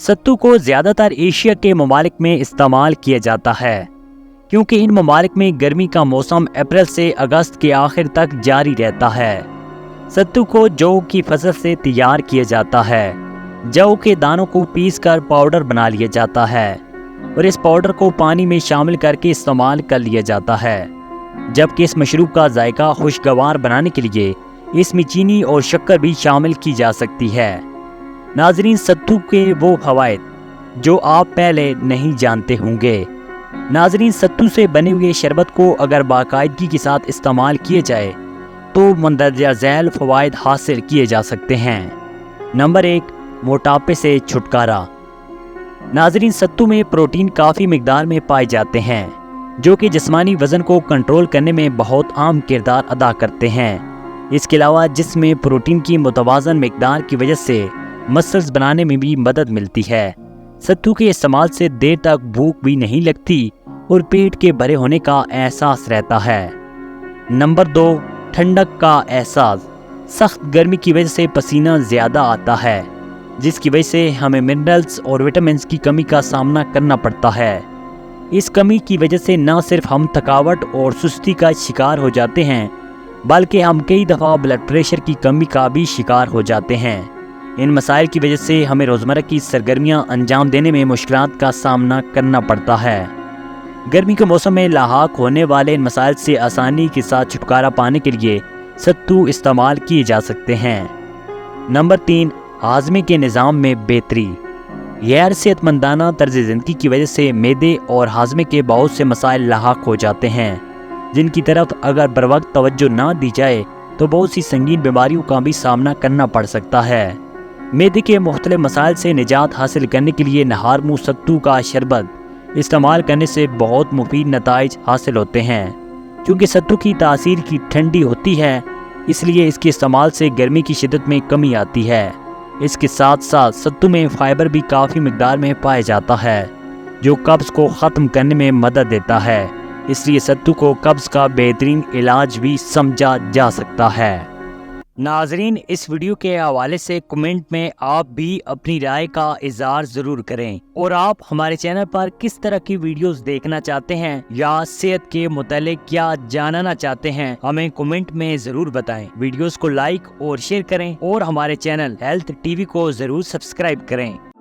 सत्तू को ज़्यादातर एशिया के ममालिक में इस्तेमाल किया जाता है, क्योंकि इन ममालिक में गर्मी का मौसम अप्रैल से अगस्त के आखिर तक जारी रहता है। सत्तू को जौ की फसल से तैयार किया जाता है। जौ के दानों को पीसकर पाउडर बना लिया जाता है और इस पाउडर को पानी में शामिल करके इस्तेमाल कर लिया जाता है, जबकि इस मशरूब का जायका खुशगवार बनाने के लिए इसमें चीनी और शक्कर भी शामिल की जा सकती है। नाजरीन, सत्तू के वो फवायद जो आप पहले नहीं जानते होंगे। नाजरीन, सत्तू से बने हुए शरबत को अगर बाकायदगी के साथ इस्तेमाल किया जाए तो मंदरजा झैल फवायद हासिल किए जा सकते हैं। नंबर 1, मोटापे से छुटकारा। नाजरीन, सत्तू में प्रोटीन काफ़ी मिकदार में पाए जाते हैं, जो कि जिस्मानी वज़न को कंट्रोल करने में बहुत अहम किरदार अदा करते हैं। इसके अलावा जिस्म में प्रोटीन की मुतवाज़न मिकदार की वजह से मसल्स बनाने में भी मदद मिलती है। सत्तू के इस्तेमाल से देर तक भूख भी नहीं लगती और पेट के भरे होने का एहसास रहता है। नंबर 2, ठंडक का एहसास। सख्त गर्मी की वजह से पसीना ज़्यादा आता है, जिसकी वजह से हमें मिनरल्स और विटामिन्स की कमी का सामना करना पड़ता है। इस कमी की वजह से न सिर्फ हम थकावट और सुस्ती का शिकार हो जाते हैं, बल्कि हम कई दफ़ा ब्लड प्रेशर की कमी का भी शिकार हो जाते हैं। इन मसाइल की वजह से हमें रोज़मर्रा की सरगर्मियां अंजाम देने में मुश्किलात का सामना करना पड़ता है। गर्मी के मौसम में लाहक होने वाले इन मसाइल से आसानी के साथ छुटकारा पाने के लिए सत्तू इस्तेमाल किए जा सकते हैं। नंबर 3, हाजमे के निज़ाम में बेहतरी। गैर सेहतमंदाना तर्ज ज़िंदगी की वजह से मैदे और हाजमे के बहुत से मसाइल लाहक हो जाते हैं, जिनकी तरफ अगर बर वक्त तवज्जो ना दी जाए तो बहुत सी संगीन बीमारियों का भी सामना करना पड़ सकता है। मैदे के मुख्तलिफ मसाइल से निजात हासिल करने के लिए नहार मुँह सत्तू का शरबत इस्तेमाल करने से बहुत मुफीद नताइज हासिल होते हैं। क्योंकि सत्तू की तासीर की ठंडी होती है, इसलिए इसके इस्तेमाल से गर्मी की शिद्दत में कमी आती है। इसके साथ साथ सत्तू में फाइबर भी काफ़ी मिकदार में पाया जाता है, जो कब्ज़ को ख़त्म करने में मदद देता है। इसलिए सत्तू को कब्ज़ का बेहतरीन इलाज भी समझा जा सकता है। नाजरीन, इस वीडियो के हवाले से कमेंट में आप भी अपनी राय का इज़हार ज़रूर करें, और आप हमारे चैनल पर किस तरह की वीडियोस देखना चाहते हैं या सेहत के मुतालिक क्या जानना चाहते हैं, हमें कमेंट में ज़रूर बताएं। वीडियोस को लाइक और शेयर करें और हमारे चैनल हेल्थ टीवी को ज़रूर सब्सक्राइब करें।